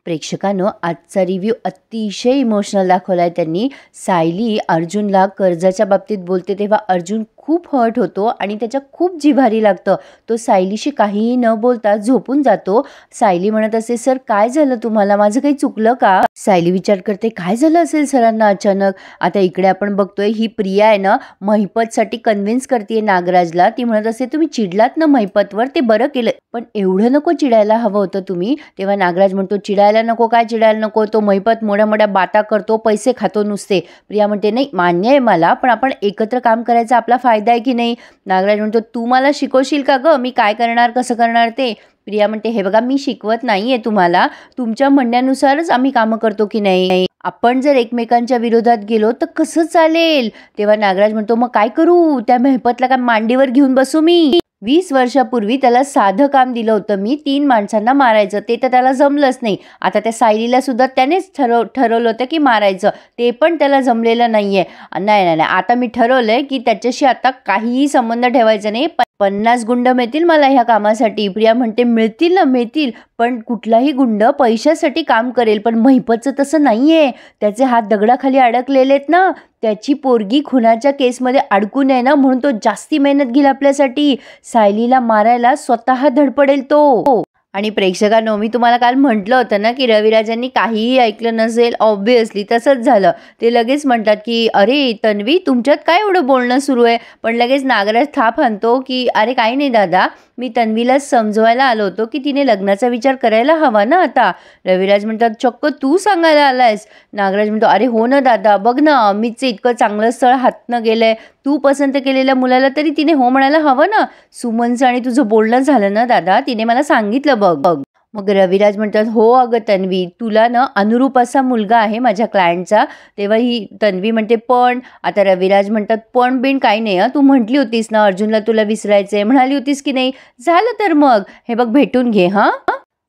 प्रेक्षकांनो, आजचा रिव्ह्यू अतिशय इमोशनल दाखवलाय त्यांनी. सायली अर्जुनला कर्जाच्या बाबतीत बोलते तेव्हा अर्जुन खूप हर्ट होतो आणि त्याच्या खूप जिव्हारी लागतं. तो सायलीशी काहीही न बोलता झोपून जातो. सायली म्हणत असते, सर काय झालं तुम्हाला, माझं काही चुकलं का? सायली विचार करते काय झालं असेल सरांना अचानक. आता इकडे आपण बघतोय ही प्रिया आहे ना, महिपतसाठी कन्व्हिन्स करते नागराजला. ती म्हणत असते तुम्ही चिडलात ना महिपतवर, ते बरं केलं, पण एवढं नको चिडायला हवं होतं तुम्ही. तेव्हा नागराज म्हणतो चिडायला नको, काय चिडायला नको, तो महिपत मोठ्या मोठ्या बाता करतो, पैसे खातो नुसते. प्रिया म्हणते नाही मान्य आहे मला, पण आपण एकत्र काम करायचा आपला फायदा आहे की नाही. नागराज म्हणतो तू मला शिकवशील का ग, मी काय करणार कसं करणार ते. प्रिया म्हणते हे बघा मी शिकवत नाहीये तुम्हाला, तुमच्या म्हणण्यानुसारच आम्ही कामं करतो की नाही. आपण जर एकमेकांच्या विरोधात गेलो तर कसं चालेल. तेव्हा नागराज म्हणतो मग काय करू, त्या महिपतला काय मांडीवर घेऊन बसू मी. 20 वर्षापूर्वी त्याला साधं काम दिलं होतं मी, 3 माणसांना मारायचं, ते तर त्याला जमलंच नाही. आता त्या सायलीला सुद्धा त्यानेच ठरवलं होतं की मारायचं, ते पण त्याला जमलेलं नाहीये. नाही, आता मी ठरवलंय की त्याच्याशी आता काहीही संबंध ठेवायचा नाही. 50 गुंड मिळतील मला ह्या कामासाठी. प्रिया म्हणते मिळतील ना मिळतील, पण कुठलाही गुंड पैशासाठी काम करेल, पण महिपतचं तसं नाहीये. त्याचे हात दगडाखाली अडकलेलेत ना, त्याची पोरगी खुनाच्या केसमध्ये अडकू नये ना, म्हणून तो जास्ती मेहनत घेईल आपल्यासाठी. सायलीला मारायला स्वतः धडपडेल तो. आणि प्रेक्षकांनो, मी तुम्हाला काल म्हटलं होतं ना की रविराजांनी काहीही ऐकलं नसेल. ऑब्व्हियसली तसंच झालं. ते लगेच म्हणतात की अरे तन्वी तुमच्यात काय एवढं बोलणं सुरू आहे, पण लगेच नागराज थाप आणतो की अरे काही नाही दादा, मी तन्वीला समजवायला आलो होतो की तिने लग्नाचा विचार करायला हवा ना आता. रविराज म्हणतात चक्क तू सांगायला आलायस. नागराज म्हणतो अरे हो ना दादा, बघ ना अमितचं इतकं चांगलं स्थळ हातनं गेलंय, तू पसंत केलेल्या मुलाला तरी तिने हो म्हणायला हवं ना. सुमनचं आणि तुझं बोलणं झालं ना दादा, तिने मला सांगितलं बघ. मग रविराज म्हणतात हो अगं तन्वी, तुला ना अनुरूप असा मुलगा आहे माझ्या क्लायंटचा. तेव्हा ही तन्वी म्हणते पण. आता रविराज म्हणतात पण बिन काही नाही, तू म्हटली होतीस ना अर्जुनला तुला विसरायचंय, म्हणाली होतीस की नाही. झालं तर मग हे बघ भेटून घे हां,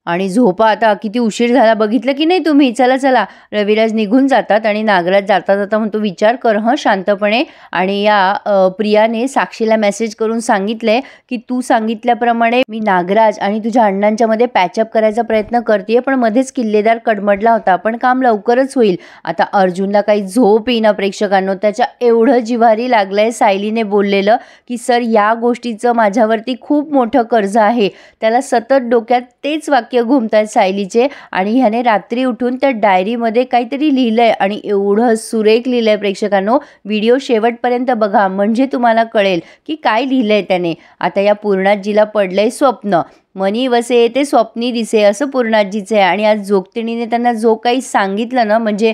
आणि झोपा आता, किती उशीर झाला बघितलं की नाही तुम्ही, चला चला. रविराज निघून जातात आणि नागराज जाता जाता म्हणतो विचार कर शांतपणे. आणि या प्रियाने साक्षीला मेसेज करून सांगितलंय की तू सांगितल्याप्रमाणे मी नागराज आणि तुझ्या अण्णांच्या मध्ये पॅचअप करायचा प्रयत्न करते, पण मध्येच किल्लेदार कडमडला होता, पण काम लवकरच होईल. आता अर्जुनला काही झोप येईना प्रेक्षकांनो, त्याच्या एवढं जिव्हारी लागलंय सायलीने बोललेलं की सर या गोष्टीचं माझ्यावरती खूप मोठं कर्ज आहे. त्याला सतत डोक्यात तेच वाक्य घुमतात सायलीचे, आणि ह्याने रात्री उठून त्या डायरीमध्ये काहीतरी लिहिलंय आणि एवढं सुरेख लिहिलंय प्रेक्षकांनो. व्हिडिओ शेवटपर्यंत बघा म्हणजे तुम्हाला कळेल की काय लिहिलंय त्याने. आता या पूर्णाजीला पडलंय स्वप्न, मनी वसे ते स्वप्नी दिसे असं पूर्णाजीचं आहे. आणि आज जोगतिणीने त्यांना जो काही सांगितलं ना, म्हणजे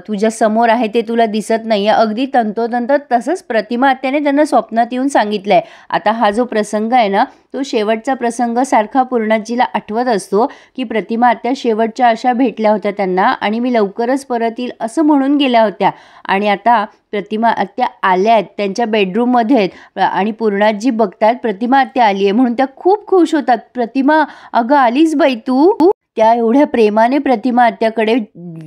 तुझ्या समोर आहे ते तुला दिसत नाही आहे, अगदी तंतोतंत तसंच प्रतिमा आत्याने त्यांना स्वप्नात येऊन सांगितलं आहे. आता हा जो प्रसंग आहे ना, तो शेवटचा प्रसंग सारखा पूर्णाजीला आठवत असतो की प्रतिमा आत्या शेवटच्या अशा भेटल्या होत्या त्यांना आणि मी लवकरच परत येईल असं म्हणून गेल्या होत्या. आणि आता प्रतिमा आत्या आल्या आहेत त्यांच्या बेडरूममध्ये आहेत आणि पूर्णाजी बघतात प्रतिमा आत्या आली आहे म्हणून त्या खूप खुश होतात. प्रतिमा अगं आलीस बाई तू. त्या एवढ्या प्रेमाने प्रतिमा आत्याकडे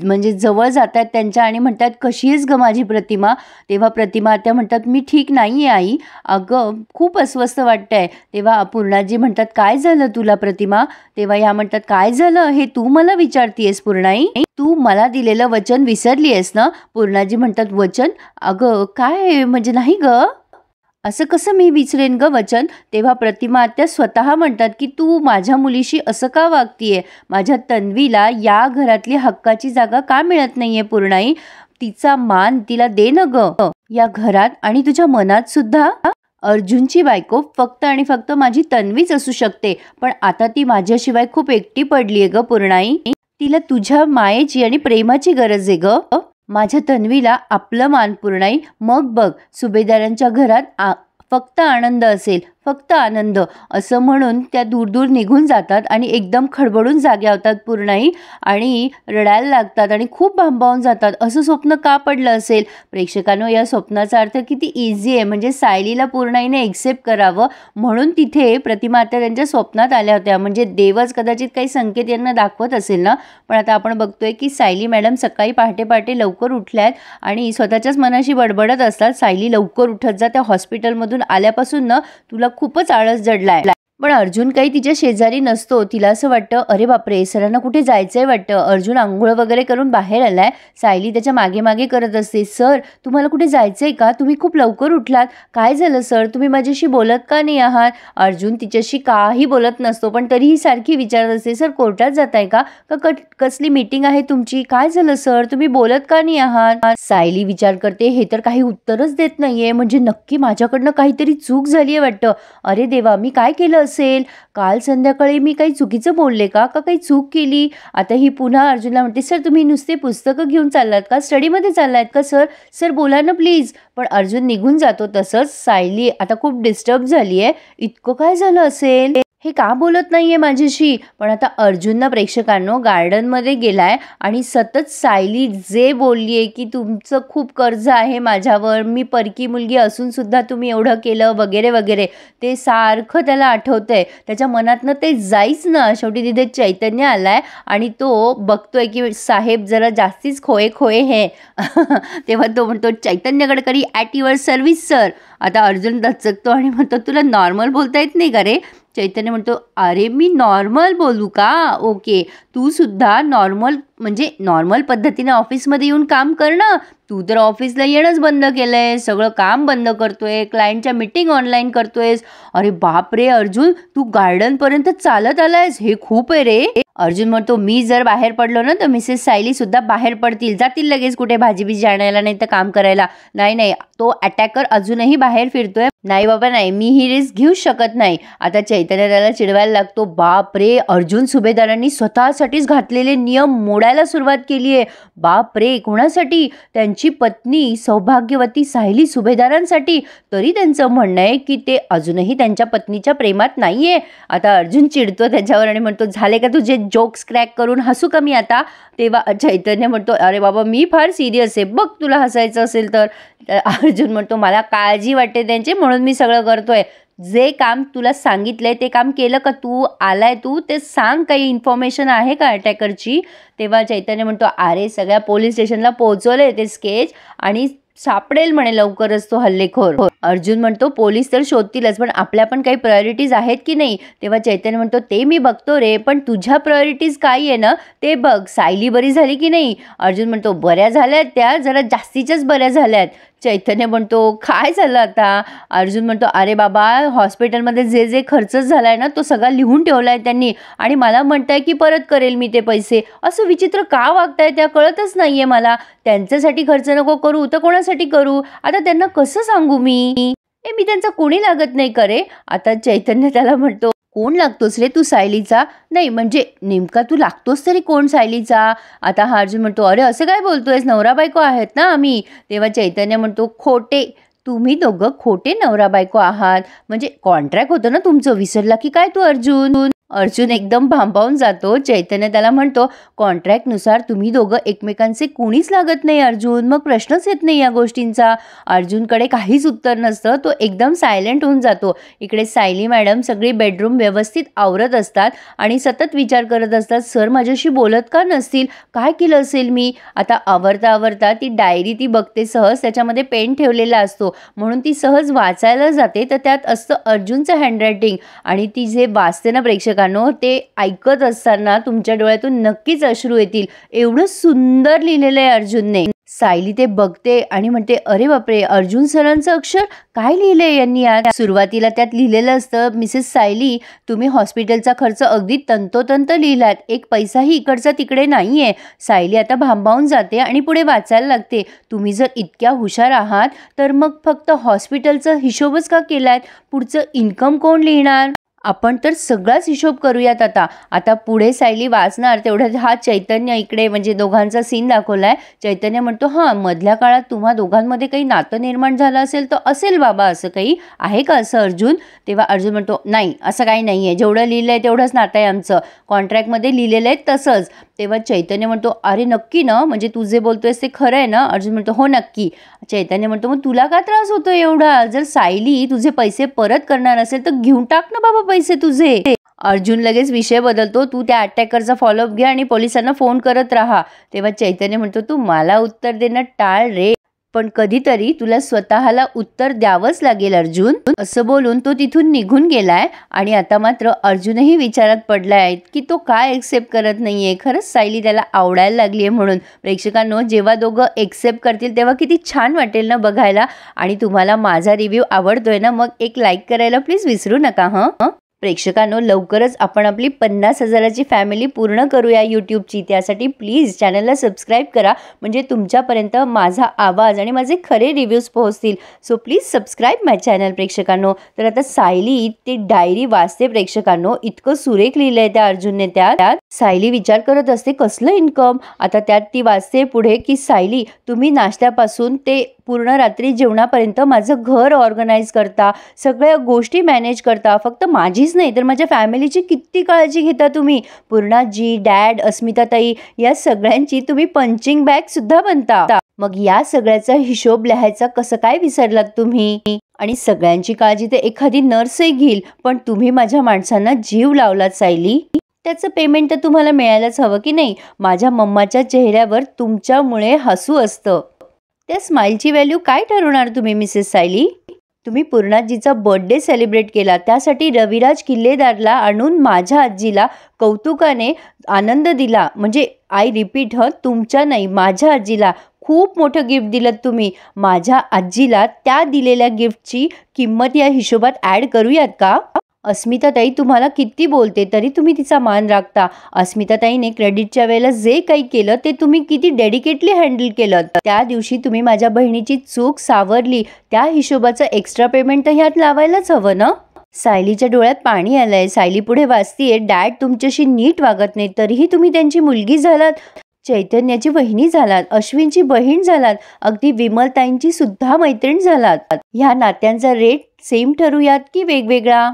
म्हणजे जवळ जातात त्यांच्या आणि म्हणतात कशी आहेस ग माझी प्रतिमा. तेव्हा प्रतिमा आत्या म्हणतात मी ठीक नाही आहे आई, अगं खूप अस्वस्थ वाटतंय. तेव्हा पूर्णाजी म्हणतात काय झालं तुला प्रतिमा. तेव्हा ह्या म्हणतात काय झालं हे तू मला विचारतीयस पूर्णाई, तू मला दिलेलं वचन विसरली आहेस ना. पूर्णाजी म्हणतात वचन, अगं काय म्हणजे नाही ग, असं कसं मी विसरेन ग वचन. तेव्हा प्रतिमा आत्या स्वतः म्हणतात की तू माझ्या मुलीशी असं का वागतीये, माझ्या तन्वीला या घरातली हक्काची जागा का मिळत नाहीये पूर्णाई, तिचा मान तिला दे न ग या घरात आणि तुझ्या मनात सुद्धा. अर्जुनची बायको फक्त आणि फक्त माझी तन्वीच असू शकते, पण आता ती माझ्याशिवाय खूप एकटी पडलीये ग पूर्णाई, तिला तुझ्या मायेची आणि प्रेमाची गरज आहे ग. माझ्या तन्वीला आपलं मान पूर्णाई, मग बघ सुभेदारांच्या घरात फक्त आनंद असेल, फक्त आनंद असं म्हणून त्या दूर दूर निघून जातात आणि एकदम खडबडून जाग्या होतात पूर्णाई आणि रडायला लागतात आणि खूप भांबावून जातात. असं स्वप्न का पडलं असेल. प्रेक्षकांनो या स्वप्नाचा अर्थ किती इझी आहे, म्हणजे सायलीला पूर्णाईने एक्सेप्ट करावं म्हणून तिथे प्रतिमा आत्या त्यांच्या स्वप्नात आल्या होत्या, म्हणजे देवच कदाचित काही संकेत यांना दाखवत असेल ना. पण आता आपण बघतोय की सायली मॅडम सकाळी पहाटे पहाटे लवकर उठल्यात आणि स्वतःच्याच मनाशी बडबडत असतात. सायली लवकर उठत जा, त्या हॉस्पिटलमधून आल्यापासून ना तुला खूपच आळस जडलाय. पण अर्जुन काही तिच्या शेजारी नसतो. तिला असं वाटतं, अरे बापरे, सरांना कुठे जायचंय वाटतं. अर्जुन अंघोळ वगैरे करून बाहेर आलाय. सायली त्याच्या मागे मागे करत असते. सर, तुम्हाला कुठे जायचंय का? तुम्ही खूप लवकर उठलात. काय झालं सर? तुम्ही माझ्याशी बोलत का नाही आहात? अर्जुन तिच्याशी काही बोलत नसतो, पण तरीही सारखी विचारत असते, सर कोर्टात जाताय का? कसली मीटिंग आहे तुमची? काय झालं सर? तुम्ही बोलत का नाही आहात? सायली विचार करते, हे तर काही उत्तरच देत नाहीये. म्हणजे नक्की माझ्याकडनं काहीतरी चूक झाली आहे वाटतं. अरे देवा, मी काय केलं असेल? काल संध्याकाळी मी काही चुकीचं बोलले का काही चूक केली? आता ही पुन्हा अर्जुनला म्हणते, सर तुम्ही नुसते पुस्तकं घेऊन चाललात का? स्टडीमध्ये चाललात का सर? सर बोला ना प्लीज. पण अर्जुन निघून जातो. तसंच सायली आता खूप डिस्टर्ब झाली आहे. इतकं काय झालं असेल? हे का बोलत नाहीये माझ्याशी? पण आता अर्जुन प्रेक्षकांनो गार्डनमध्ये गेलाय आणि सतत सायली जे बोलली आहे की तुमचं खूप कर्ज आहे माझ्यावर, मी परकी मुलगी असून सुद्धा तुम्ही एवढं केलं वगैरे वगैरे, ते सारखं त्याला आठवतंय. त्याच्या मनातनं ते जाईच ना. शेवटी तिथे चैतन्य आलाय आणि तो बघतोय की साहेब जरा जास्तीच खोये खोये हे तेव्हा तो म्हणतो, Chaitanya Gadkari at your service sir. आता अर्जुन दचकतो आणि म्हणतो, तुला नॉर्मल बोलता येत नाही का रे? चैतन्य म्हणतो, अरे मी नॉर्मल बोलू का? ओके, तू सुद्धा नॉर्मल म्हणजे नॉर्मल पद्धतीने ऑफिसमध्ये येऊन काम कर ना. तू तर ऑफिसला येणंच बंद केलंय, सगळं काम बंद करतोय, क्लायंटच्या मीटिंग ऑनलाईन करतोयस. अरे बाप रे अर्जुन, तू गार्डनपर्यंत चालत आलायस, हे खूप आहे रे. अर्जुन म्हणतो, मी जर बाहेर पडलो ना तर मिसेस सायली सुद्धा बाहेर पडतील, जातील लगेच कुठे भाजी बिजी आणायला नाही तर काम करायला. नाही, तो अटॅकर अजूनही बाहेर फिरतोय. नाही बाबा नाही, मी ही रिस्क घेऊ शकत नाही. आता चैतन्य त्याला चिडवायला लागतो. बाप रे, अर्जुन सुभेदारांनी स्वतःसाठीच घातलेले नियम मोडायला सुरुवात केली आहे. बाप रे, कोणासाठी? त्यांची पत्नी सौभाग्यवती सायली सुभेदारांसाठी. तरी त्यांचं म्हणणं आहे की ते अजूनही त्यांच्या पत्नीच्या प्रेमात नाहीये. आता अर्जुन चिडतो त्याच्यावर आणि म्हणतो, झाले का तुझे जोक्स क्रॅक करून, हसू का मी आता? तेव्हा चैतन्य म्हणतो, अरे बाबा मी फार सिरियस आहे, बघ तुला हसायचं असेल तर. अर्जुन म्हणतो, मला काळजी वाटते त्यांची म्हणून मी सगळं करतोय. जे काम तुला सांगितलंय ते काम केलं का? तू आलाय, तू ते सांग, काही इन्फॉर्मेशन आहे का अटॅकरची? तेव्हा चैतन्य म्हणतो, अरे सगळ्या पोलीस स्टेशनला पोहोचवले ते स्केच आणि सापडेल म्हणे लवकरच तो हल्लेखोर. अर्जुन म्हणतो, पोलीस तर शोधतीलच, पण आपल्या पण काही प्रायोरिटीज आहेत की नाही? तेव्हा चैतन्य म्हणतो, ते मी बघतो रे, पण तुझ्या प्रायोरिटीज काय आहे ना ते बघ. सायली बरी झाली की नाही? अर्जुन म्हणतो, बऱ्या झाल्यात, त्या जरा जास्तीच्याच बऱ्या झाल्यात. चैतन्य म्हणतो, काय झालं आता? अर्जुन म्हणतो, अरे बाबा, हॉस्पिटलमध्ये जे जे खर्च झालाय ना तो सगळा लिहून ठेवलाय त्यांनी आणि मला म्हणताय की परत करेल मी ते पैसे. असं विचित्र का वागताय त्या कळतच नाहीये मला. त्यांच्यासाठी खर्च नको करू तर कोणासाठी करू? आता त्यांना कसं सांगू मी? मी त्यांचा कोणी लागत नाही करे. आता चैतन्य त्याला म्हणतो, कोण लागतोस रे तू सायलीचा? नाही म्हणजे नेमका तू लागतोस तरी कोण सायलीचा? आता हा अर्जुन म्हणतो, अरे असं काय बोलतोयस, नवरा बायको आहेत ना आम्ही. तेव्हा चैतन्य म्हणतो, खोटे, तुम्ही दोघं खोटे नवरा बायको आहात. म्हणजे कॉन्ट्रॅक्ट होतं ना तुमचं, विसरला की काय तू अर्जुन? अर्जुन एकदम भांबावून जातो. चैतन्य त्याला म्हणतो, कॉन्ट्रॅक्टनुसार तुम्ही दोघं एकमेकांचे कोणीच लागत नाही अर्जुन, मग प्रश्नच येत नाही या गोष्टींचा. अर्जुनकडे काहीच उत्तर नसतं. तो एकदम सायलेंट होऊन जातो. इकडे सायली मॅडम सगळी बेडरूम व्यवस्थित आवरत असतात आणि सतत विचार करत असतात, सर माझ्याशी बोलत का नसतील, काय केलं असेल मी? आता आवरता ती डायरी ती बघते सहज, त्याच्यामध्ये पेन ठेवलेला असतो म्हणून ती सहज वाचायला जाते. तर त्यात असतं अर्जुनचं हँडरायटिंग आणि ती जे वाचते ना प्रेक्षकांनो, ते ऐकत असताना तुमच्या डोळ्यातून नक्कीच अश्रू येतील. एवढं सुंदर लिहिलेलं आहे अर्जुनने. सायली ते बघते आणि म्हणते, अरे बापरे, अर्जुन सरांचं अक्षर, काय लिहिलंय यांनी आज? सुरुवातीला त्यात लिहिलेलं असतं, मिसेस सायली, तुम्ही हॉस्पिटलचा खर्च अगदी तंतोतंत लिहिलात, एक पैसाही इकडचा तिकडे नाहीये. सायली आता भांबावून जाते आणि पुढे वाचायला लागते, तुम्ही जर इतक्या हुशार आहात तर मग फक्त हॉस्पिटलचा हिशोबच का केलात? पुढचं इन्कम कोण लिहिणार? आपण तर सगळाच हिशोब करूयात आता पुढे सायली वाचणार तेवढ्यात हा चैतन्य इकडे म्हणजे दोघांचा सीन दाखवलाय. चैतन्य म्हणतो, हां मधल्या काळात तुम्हा दोघांमध्ये काही नातं निर्माण झालं असेल तर असेल बाबा, असं काही आहे का असं अर्जुन? तेव्हा अर्जुन म्हणतो, नाही असं काही नाही आहे, जेवढं लिहिलं आहे तेवढंच नातं आहे आमचं, कॉन्ट्रॅक्टमध्ये लिहिलेलं आहे तसंच. तेव्हा चैतन्य म्हणतो, अरे नक्की ना, म्हणजे तू जे बोलतोयस ते खरं आहे ना? अर्जुन म्हणतो, हो नक्की. चैतन्य म्हणतो, मग तुला का त्रास होतो एवढा? जर सायली तुझे पैसे परत करणार असेल तर घेऊन टाक ना बाबा पैसे तुझे. अर्जुन लगेच विषय बदलतो, तू त्या अटॅकरचा फॉलोअप घे आणि पोलिसांना फोन करत राहा. तेव्हा चैतन्य म्हणतो, तू मला उत्तर देणं टाळ रे. पण कधीतरी तुला स्वतःला उत्तर द्यावंच लागेल अर्जुन, असं बोलून तो तिथून निघून गेलाय. आणि आता मात्र अर्जुनही विचारात पडलाय की तो काय एक्सेप्ट करत नाहीये. खरंच सायली त्याला आवडायला लागलीये म्हणून. प्रेक्षकांनो, जेव्हा दोघं एक्सेप्ट करतील तेव्हा किती छान वाटेल ना बघायला. आणि तुम्हाला माझा रिव्ह्यू आवडतोय ना, मग एक लाईक करायला प्लीज विसरू नका हं. प्रेक्षकांनो, लवकरच आपण आपली 50,000ची फॅमिली पूर्ण करूया यूट्यूबची. त्यासाठी प्लीज चॅनलला सबस्क्राईब करा, म्हणजे तुमच्यापर्यंत माझा आवाज आणि माझे खरे रिव्ह्यूज पोहोचतील. So please subscribe my channel प्रेक्षकांनो. तर आता सायली ती डायरी वाचते प्रेक्षकांनो. इतकं सुरेख लिहिलंय त्या अर्जुनने. त्यात सायली विचार करत असते कसलं इन्कम. आता त्यात ती वाचते पुढे की सायली, तुम्ही नाश्त्यापासून ते पूर्ण रात्री जेवणापर्यंत माझं घर ऑर्गनाईज करता, सगळ्या गोष्टी मॅनेज करता. फक्त माझीच नाही तर माझ्या फॅमिलीची किती काळजी घेता तुम्ही. पूर्णाजी, डॅड, अस्मिताताई या सगळ्यांची तुम्ही पंचिंग बॅग सुद्धा बनता. मग या सगळ्याचा हिशोब लिहायचा कसं काय विसरलात तुम्ही. आणि सगळ्यांची काळजी तर एखादी नर्सही घेईल, पण तुम्ही माझ्या माणसांना जीव लावलात सायली. त्याचं पेमेंट तर तुम्हाला मिळायलाच हवं की नाही. माझ्या मम्माच्या चेहऱ्यावर तुमच्यामुळे हसू असतं. त्या स्माईलची व्हॅल्यू काय ठरवणार तुम्ही मिसेस सायली. तुम्ही पूर्णाजीचा बर्थडे सेलिब्रेट केला, त्यासाठी रविराज किल्लेदारला आणून माझ्या आजीला कौतुकाने आनंद दिला. म्हणजे आय रिपीट तुमच्या नाही, माझ्या आजीला खूप मोठं गिफ्ट दिलं तुम्ही. माझ्या आजीला त्या दिलेल्या गिफ्टची किंमत या हिशोबात ॲड करूयात का. अस्मिताताई तुम्हाला किती बोलते तरी तुम्ही तिचा मान राखता. अस्मिताताईने क्रेडिटच्या वेळेला जे काही केलं ते तुम्ही किती डेडिकेटली हँडल केलं. त्या दिवशी तुम्ही माझ्या बहिणीची चूक सावरली, त्या हिशोबाचं एक्स्ट्रा पेमेंट तर ह्यात लावायलाच हवं ना. सायलीच्या डोळ्यात पाणी आलंय. सायली पुढे वाचतीये, डॅड तुमच्याशी नीट वागत नाही तरीही तुम्ही त्यांची मुलगी झालात, चैतन्याची वहिनी झालात, अश्विनची बहीण झालात, अगदी विमलताईंची सुद्धा मैत्रीण झालात. ह्या नात्यांचा रेट सेम ठरूयात की वेगवेगळा.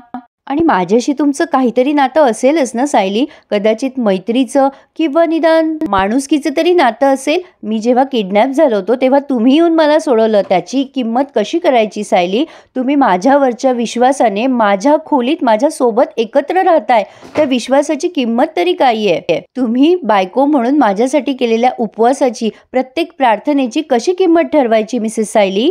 आणि माझ्याशी तुमचं काहीतरी नातं असेलच ना सायली, कदाचित मैत्रीचं किंवा निदान माणुसकीचं तरी नातं असेल. मी जेव्हा किडनॅप झालो होतो तेव्हा तुम्ही येऊन मला सोडवलं, त्याची किंमत कशी करायची सायली. तुम्ही माझ्यावरच्या विश्वासाने माझ्या खोलीत माझ्यासोबत एकत्र राहताय, त्या विश्वासाची किंमत तरी काय आहे. तुम्ही बायको म्हणून माझ्यासाठी केलेल्या उपवासाची, प्रत्येक प्रार्थनेची कशी किंमत ठरवायची मिसेस सायली.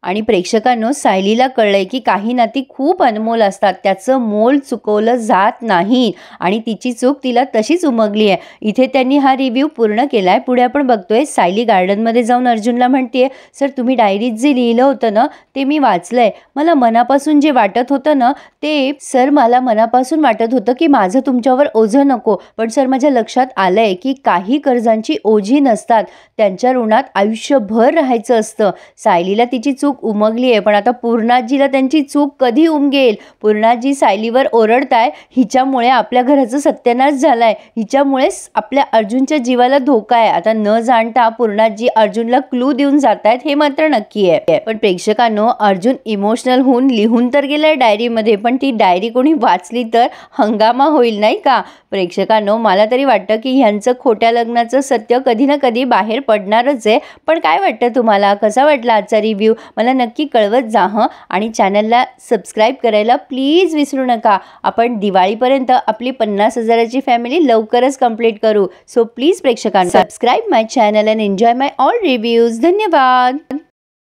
आणि प्रेक्षकांनो, सायलीला कळलंय की काही नाती खूप अनमोल असतात, त्याचं मोल चुकवलं जात नाही आणि तिची चूक तिला तशीच उमगली आहे. इथे त्यांनी हा रिव्ह्यू पूर्ण केलाय. पुढे आपण बघतोय सायली गार्डनमध्ये जाऊन अर्जुनला म्हणतेय, सर तुम्ही डायरीत जे लिहिलं होतं ना ते मी वाचलंय. मला मनापासून जे वाटत होतं ना ते सर, मला मनापासून वाटत होतं की माझं तुमच्यावर ओझं नको, पण सर माझ्या लक्षात आलंय की काही कर्जांची ओझी नसतात, त्यांच्या ऋणात आयुष्यभर राहायचं असतं. सायलीला तिची चूक उमगली आहे, पण आता पूर्णाजीला त्यांची चूक कधी उमगेल. पूर्णाजी सायलीवर ओरडताय, हिच्यामुळे आपल्या घराचा सत्यानाश झालाय, हिच्यामुळेच आपल्या अर्जुनच्या जीवाला धोका आहे. आता न जाणता पूर्णाजी अर्जुनला क्लू देऊन जातायत हे मात्र नक्की आहे. पण प्रेक्षकांनो, अर्जुन इमोशनल होऊन लिहून तर गेलाय डायरीमध्ये, पण ती डायरी कोणी वाचली तर हंगामा होईल नाही का. प्रेक्षकांनो, मला तरी वाटतं की ह्यांचं खोट्या लग्नाचं सत्य कधी ना कधी बाहेर पडणारच आहे. पण काय वाटतं तुम्हाला, कसा वाटला आजचा रिव्ह्यू मला नक्की कळवत जा हं. आणि चॅनलला सबस्क्राईब करायला प्लीज विसरू नका. आपण दिवाळीपर्यंत आपली 50,000ची फॅमिली लवकरच कंप्लीट करू. सो प्लीज प्रेक्षकांनो, subscribe my channel and enjoy my all reviews. धन्यवाद.